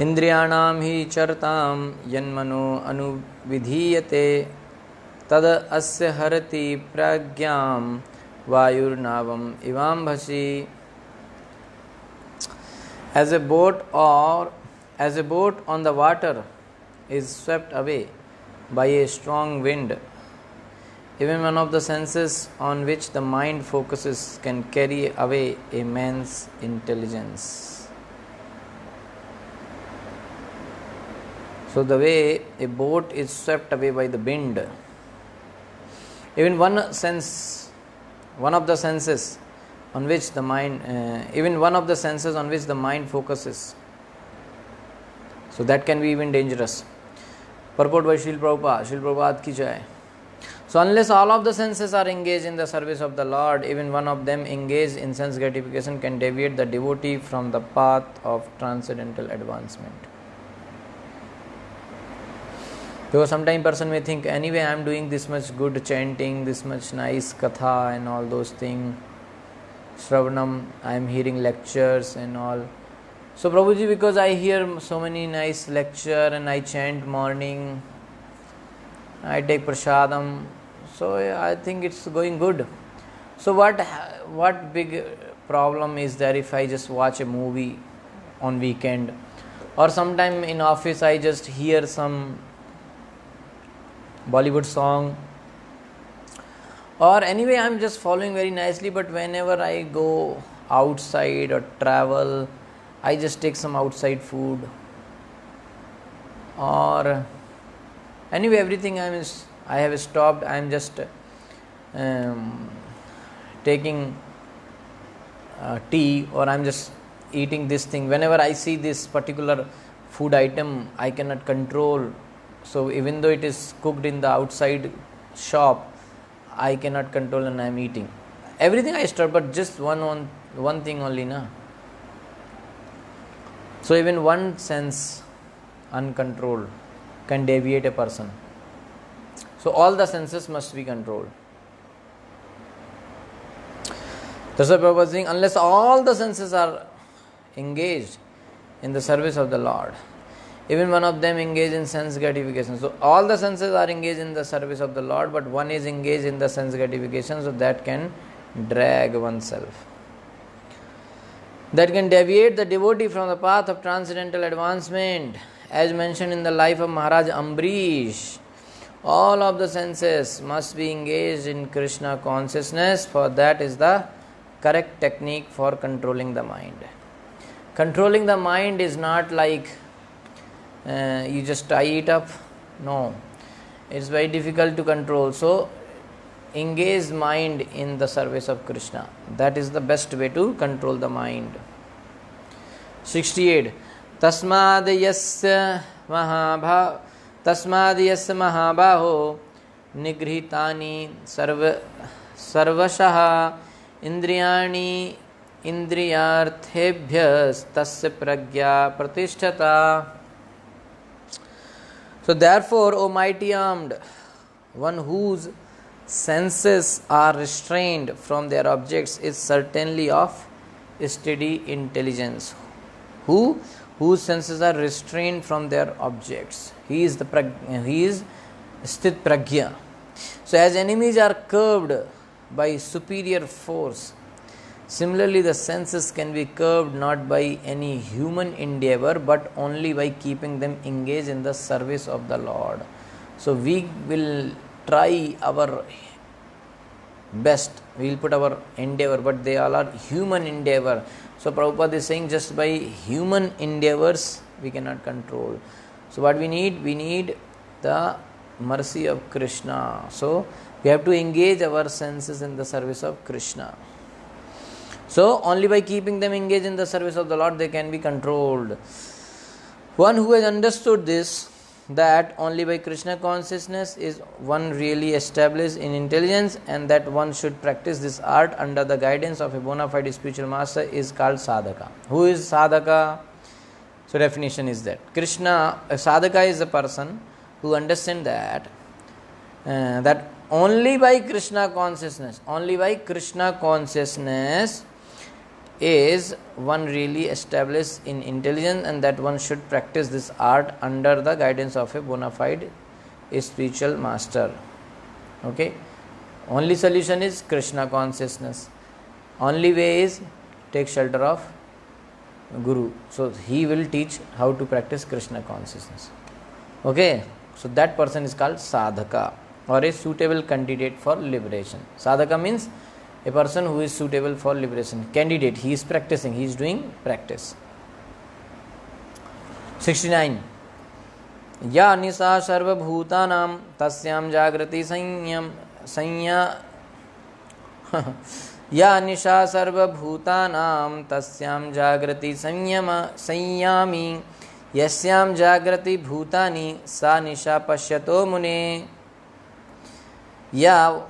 इंद्रियाणां हि चरतां यन्मनो अनुविधीयते तद अस्य हरति प्रज्ञां वायुर्नावम् इवाम्भसि. As a boat on the water is swept away by a strong wind, even one of the senses on which the mind focuses can carry away a man's intelligence. So the way a boat is swept away by the wind, even one of the senses on which the mind focuses, so that can be even dangerous. Purport by Srila Prabhupada ki jai. So unless all of the senses are engaged in the service of the Lord, even one of them engaged in sense gratification can deviate the devotee from the path of transcendental advancement. Because sometimes person may think, anyway I am doing this much good chanting, this much nice katha and all those things, Shravanam, I am hearing lectures and all. So Prabhuji, because I hear so many nice lecture and I chant morning, I take prasadam, so I think it's going good. So what big problem is there if I just watch a movie on weekend, or sometime in office I just hear some Bollywood song, or anyway I am just following very nicely, but whenever I go outside or travel, I just take some outside food, or anyway everything I have stopped. I am just taking tea, or I am just eating this thing. Whenever I see this particular food item, I cannot control. So even though it is cooked in the outside shop, I cannot control and I am eating. Everything I stop, but just one thing only, na. So even one sense uncontrolled can deviate a person. So all the senses must be controlled. That's why Prabhupada is saying, unless all the senses are engaged in the service of the Lord, even one of them engaged in sense gratification. So all the senses are engaged in the service of the Lord, but one is engaged in the sense gratification, so that can drag oneself. That can deviate the devotee from the path of transcendental advancement. As mentioned in the life of Maharaj Ambarish, all of the senses must be engaged in Krishna consciousness, for that is the correct technique for controlling the mind. Controlling the mind is not like you just tie it up. No, it's very difficult to control. So engage mind in the service of Krishna. That is the best way to control the mind. 68. Tasmad yasya mahabaho nigrihitani sarvashah indriyani indriyarthebhyas tasya pragya pratishtata. So therefore, O mighty armed, one whose senses are restrained from their objects is certainly of steady intelligence. Whose senses are restrained from their objects, he is sthit pragya. So as enemies are curbed by superior force, similarly the senses can be curbed not by any human endeavor, but only by keeping them engaged in the service of the Lord. So we will try our best, we will put our endeavor, but they all are human endeavor. So Prabhupada is saying, just by human endeavors we cannot control. So what we need the mercy of Krishna. So we have to engage our senses in the service of Krishna. So only by keeping them engaged in the service of the Lord they can be controlled. One who has understood this, that only by Krishna consciousness is one really established in intelligence, and that one should practice this art under the guidance of a bona fide spiritual master, is called sadhaka. Who is sadhaka? So definition is that a sadhaka is a person who understands that only by Krishna consciousness is one really established in intelligence, and that one should practice this art under the guidance of a bona fide spiritual master. Okay, only solution is Krishna consciousness. Only way is take shelter of Guru. So he will teach how to practice Krishna consciousness. Okay, so that person is called sadhaka, or a suitable candidate for liberation. Sadhaka means a person who is suitable for liberation. Candidate, he is practicing, he is doing practice. 69. Ya nisa sarva bhutanam tasyam jagrati sanya या निशा सर्वभूतानां तस्यां जागृति संयामी यस्यां जागृति भूतानि सा निशा पश्यतो मुने. Yeah,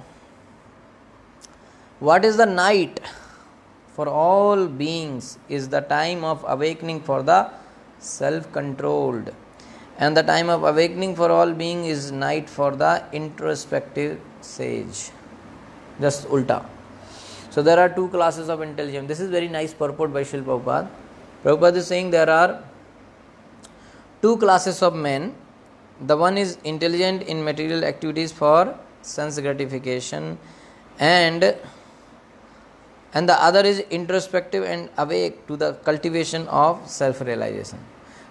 what is the night for all beings is the time of awakening for the self-controlled, and the time of awakening for all beings is night for the introspective sage. Just ulta. So there are two classes of intelligence. This is very nice purport by Srila Prabhupada. Prabhupada is saying there are two classes of men. The one is intelligent in material activities for sense gratification, and the other is introspective and awake to the cultivation of self-realization.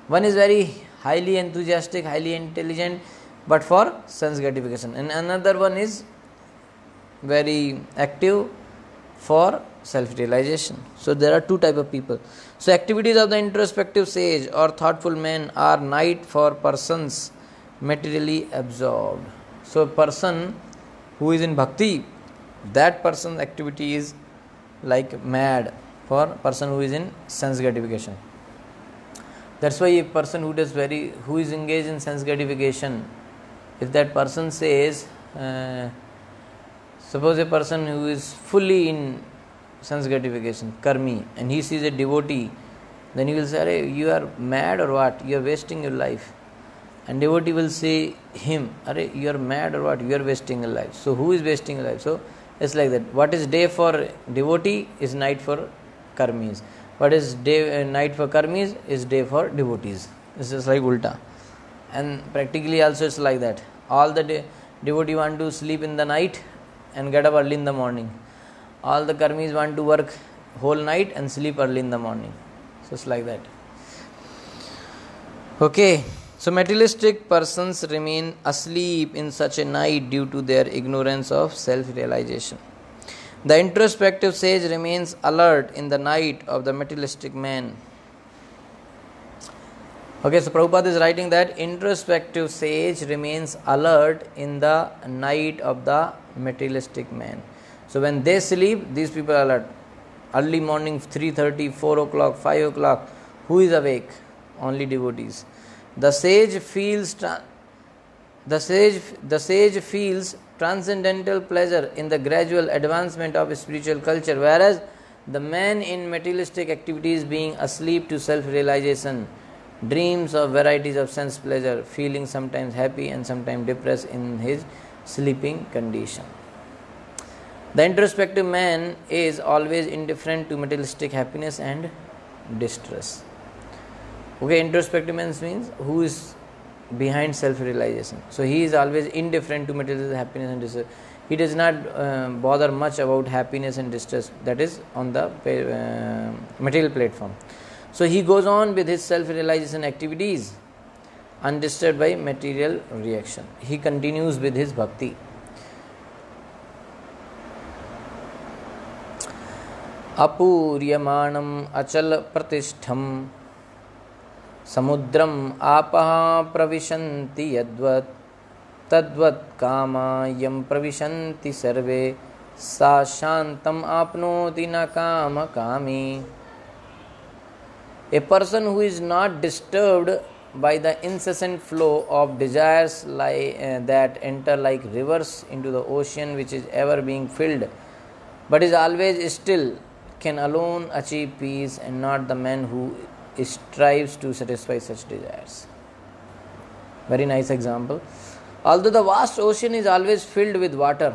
One is very highly enthusiastic, highly intelligent, but for sense gratification, and another one is very active for self-realization. So there are two type of people. So activities of the introspective sage or thoughtful man are night for persons materially absorbed. So a person who is in bhakti, that person's activity is like mad for person who is in sense gratification. That's why a person who is engaged in sense gratification, if that person says, suppose a person who is fully in sense gratification, karmi, and he sees a devotee, then he will say, "Arey, you are mad or what? You are wasting your life." And devotee will say him, "Arey, you are mad or what? You are wasting your life." So who is wasting your life? So it's like that. What is day for devotee is night for karmis. What is night for karmis is day for devotees. It's just like ulta. And practically also it's like that. All the devotee want to sleep in the night and get up early in the morning. All the karmis want to work whole night and sleep early in the morning. So it's like that. Okay. So materialistic persons remain asleep in such a night due to their ignorance of self-realization. The introspective sage remains alert in the night of the materialistic man. Okay, so Prabhupada is writing that introspective sage remains alert in the night of the materialistic man. So when they sleep, these people are alert. Early morning, 3:30, 4 o'clock, 5 o'clock. Who is awake? Only devotees. The sage feels transcendental pleasure in the gradual advancement of spiritual culture, whereas the man in materialistic activities, being asleep to self-realization, dreams of varieties of sense pleasure, feeling sometimes happy and sometimes depressed in his sleeping condition. The introspective man is always indifferent to materialistic happiness and distress. Okay, introspective man means who is behind self-realization. So he is always indifferent to material happiness and distress. He does not bother much about happiness and distress that is on the material platform. So he goes on with his self-realization activities undisturbed by material reaction. He continues with his bhakti. Apuryamanam achal pratishtham samudram apaha pravishanti yadvat tadvat kama yam pravishanti sarve sa shantam apnoti na kama kami. A person who is not disturbed by the incessant flow of desires that enter like rivers into the ocean which is ever being filled, but is always still, can alone achieve peace, and not the man who strives to satisfy such desires. Very nice example. Although the vast ocean is always filled with water,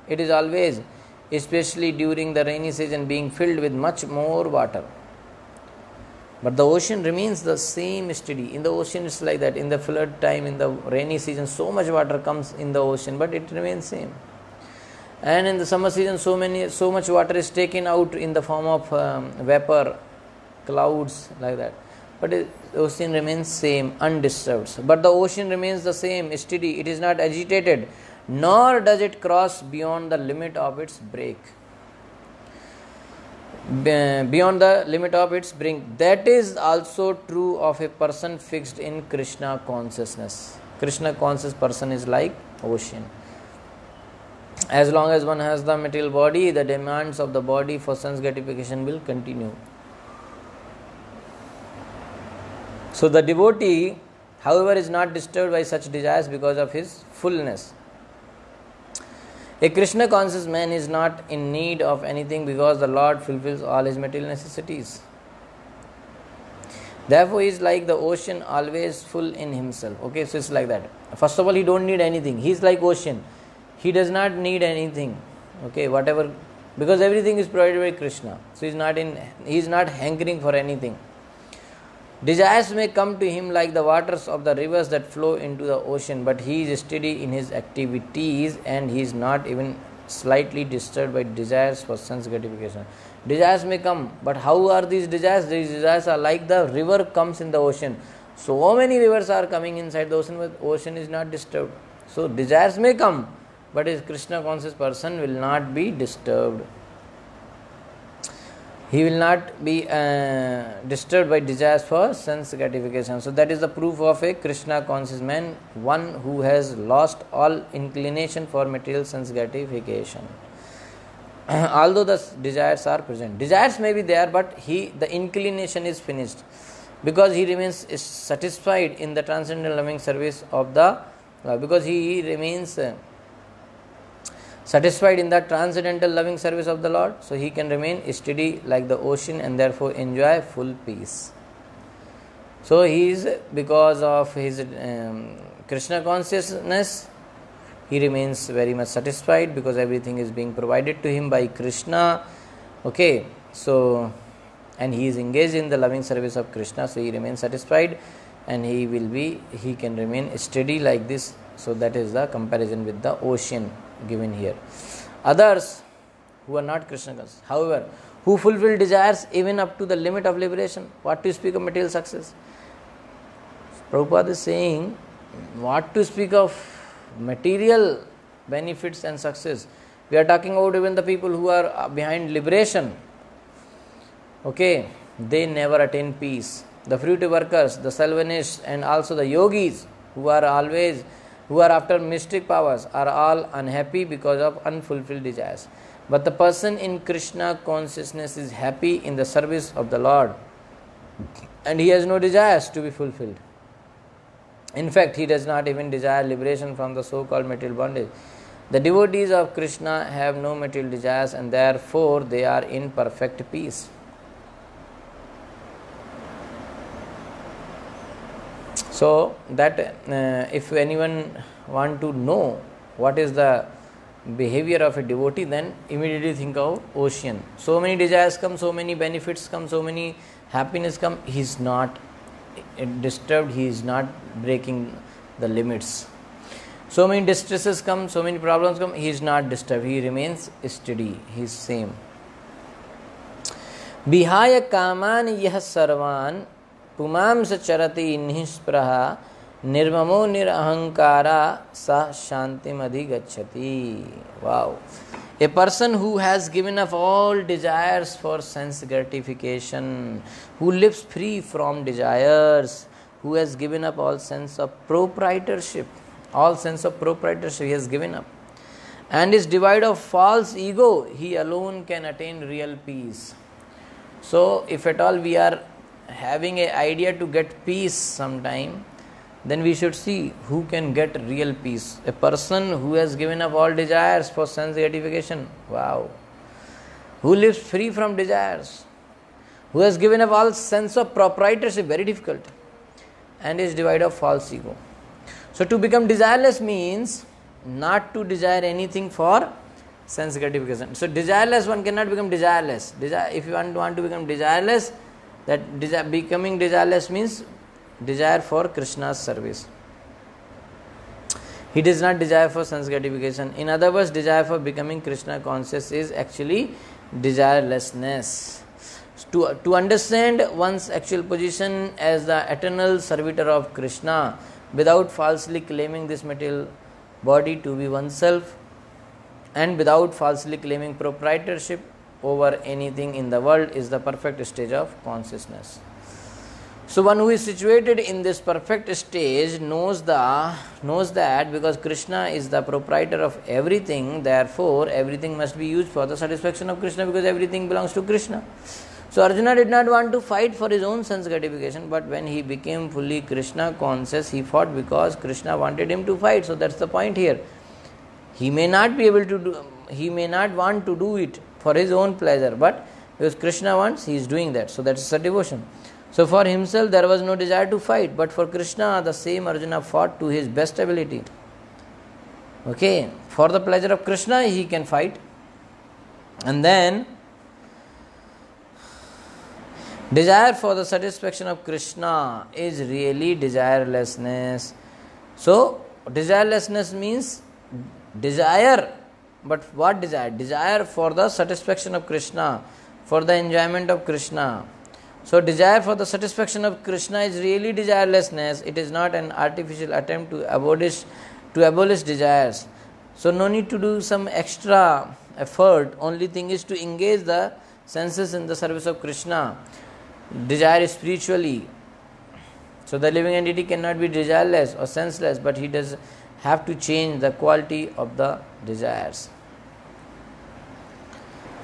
it is always especially during the rainy season, being filled with much more water. But the ocean remains the same steady. In the ocean it's like that. In the flood time, in the rainy season, so much water comes in the ocean, but it remains same. And in the summer season, so much water is taken out in the form of vapor, clouds, like that. But the ocean remains same, undisturbed. But the ocean remains the same, steady. It is not agitated, nor does it cross beyond the limit of its break. Beyond the limit of its brink. That is also true of a person fixed in Krishna consciousness. Krishna conscious person is like ocean. As long as one has the material body, the demands of the body for sense gratification will continue. So the devotee, however, is not disturbed by such desires because of his fullness. A Krishna conscious man is not in need of anything because the Lord fulfills all his material necessities. Therefore, he is like the ocean, always full in himself. Okay, so it's like that. First of all, he don't need anything. He is like ocean. He does not need anything. Okay, whatever, because everything is provided by Krishna. So he is not hankering for anything. Desires may come to him like the waters of the rivers that flow into the ocean, but he is steady in his activities and he is not even slightly disturbed by desires for sense gratification. Desires may come, but how are these desires? These desires are like the river comes in the ocean. So many rivers are coming inside the ocean, but the ocean is not disturbed. So desires may come, but a Krishna conscious person will not be disturbed. He will not be disturbed by desires for sense gratification. So that is the proof of a Krishna conscious man, one who has lost all inclination for material sense gratification. Although the desires are present, desires may be there, but the inclination is finished, because he remains satisfied in the transcendental loving service of the Lord. Because he remains satisfied in the transcendental loving service of the Lord, so he can remain steady like the ocean and therefore enjoy full peace. So he is, because of his Krishna consciousness, he remains very much satisfied because everything is being provided to him by Krishna. Okay, so and he is engaged in the loving service of Krishna, so he remains satisfied and he can remain steady like this. So that is the comparison with the ocean given here. Others who are not Krishna conscious, however, who fulfill desires even up to the limit of liberation, what to speak of material success? Prabhupada is saying, what to speak of material benefits and success? We are talking about even the people who are behind liberation. Okay, they never attain peace. The fruity workers, the Salvanists, and also the yogis who are after mystic powers are all unhappy because of unfulfilled desires. But the person in Krishna consciousness is happy in the service of the Lord, and he has no desires to be fulfilled. In fact, he does not even desire liberation from the so-called material bondage. The devotees of Krishna have no material desires, and therefore they are in perfect peace. So that if anyone want to know what is the behavior of a devotee, then immediately think of ocean. So many desires come, so many benefits come, so many happiness come. He is not disturbed, he is not breaking the limits. So many distresses come, so many problems come, he is not disturbed, he remains steady, he is same. Vihaya kaman yah sarvan pumam sa charati nispraha nirmamo nirahankara sa shantim adhigacchati. Wow. A person who has given up all desires for sense gratification, who lives free from desires, who has given up all sense of proprietorship, he has given up, and is devoid of false ego, he alone can attain real peace. So if at all we are having an idea to get peace sometime, then we should see who can get real peace. A person who has given up all desires for sense gratification, wow, who lives free from desires, who has given up all sense of proprietorship, very difficult, and is devoid of false ego. So to become desireless means not to desire anything for sense gratification. So desireless one cannot become desireless. If you want to become desireless, that becoming desireless means desire for Krishna's service. He does not desire for sense gratification. In other words, desire for becoming Krishna conscious is actually desirelessness. To understand one's actual position as the eternal servitor of Krishna without falsely claiming this material body to be oneself and without falsely claiming proprietorship over anything in the world is the perfect stage of consciousness. So one who is situated in this perfect stage knows that because Krishna is the proprietor of everything, therefore everything must be used for the satisfaction of Krishna, because everything belongs to Krishna. So Arjuna did not want to fight for his own sense gratification, but when he became fully Krishna conscious, he fought because Krishna wanted him to fight. So that's the point here. He may not want to do it for his own pleasure, but because Krishna wants, he is doing that. So that's a devotion. So for himself there was no desire to fight, but for Krishna the same Arjuna fought to his best ability. Okay, for the pleasure of Krishna he can fight. And then desire for the satisfaction of Krishna is really desirelessness. So desirelessness means desire, but what desire? Desire for the satisfaction of Krishna, for the enjoyment of Krishna. So desire for the satisfaction of Krishna is really desirelessness. It is not an artificial attempt to abolish desires. So no need to do some extra effort. Only thing is to engage the senses in the service of Krishna. Desire spiritually. So the living entity cannot be desireless or senseless, but he does have to change the quality of the desires.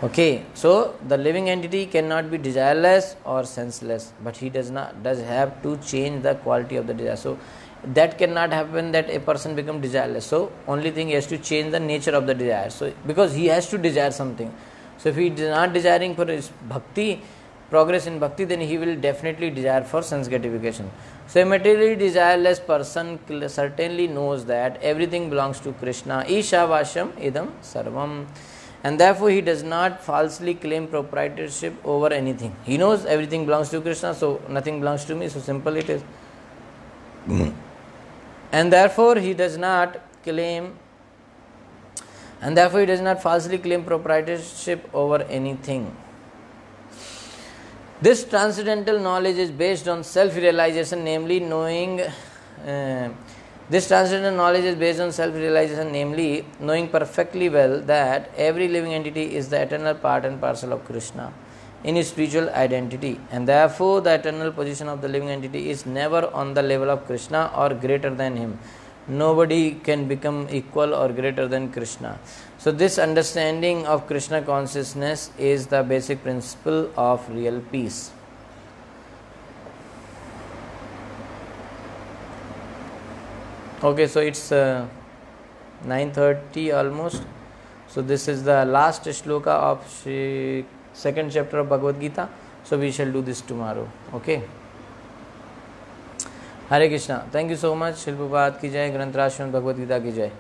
Okay, so the living entity cannot be desireless or senseless, but he does have to change the quality of the desire. So that cannot happen that a person become desireless. So only thing, he has to change the nature of the desire. So because he has to desire something. So if he is not desiring for his bhakti, progress in bhakti, then he will definitely desire for sense gratification. So a materially desireless person certainly knows that everything belongs to Krishna. Isha vasham idam sarvam. And therefore he does not falsely claim proprietorship over anything. He knows everything belongs to Krishna, so nothing belongs to me. So simple it is. And therefore he does not falsely claim proprietorship over anything. This transcendental knowledge is based on self-realization, namely knowing perfectly well that every living entity is the eternal part and parcel of Krishna in his spiritual identity, and therefore the eternal position of the living entity is never on the level of Krishna or greater than him. Nobody can become equal or greater than Krishna. So this understanding of Krishna consciousness is the basic principle of real peace. Okay, so it's 9:30 almost. So this is the last shloka of second chapter of Bhagavad Gita. So we shall do this tomorrow. Okay. Hare Krishna. Thank you so much. Shilpapad ki jai. Granthra Srimad Bhagavad Gita ki jai.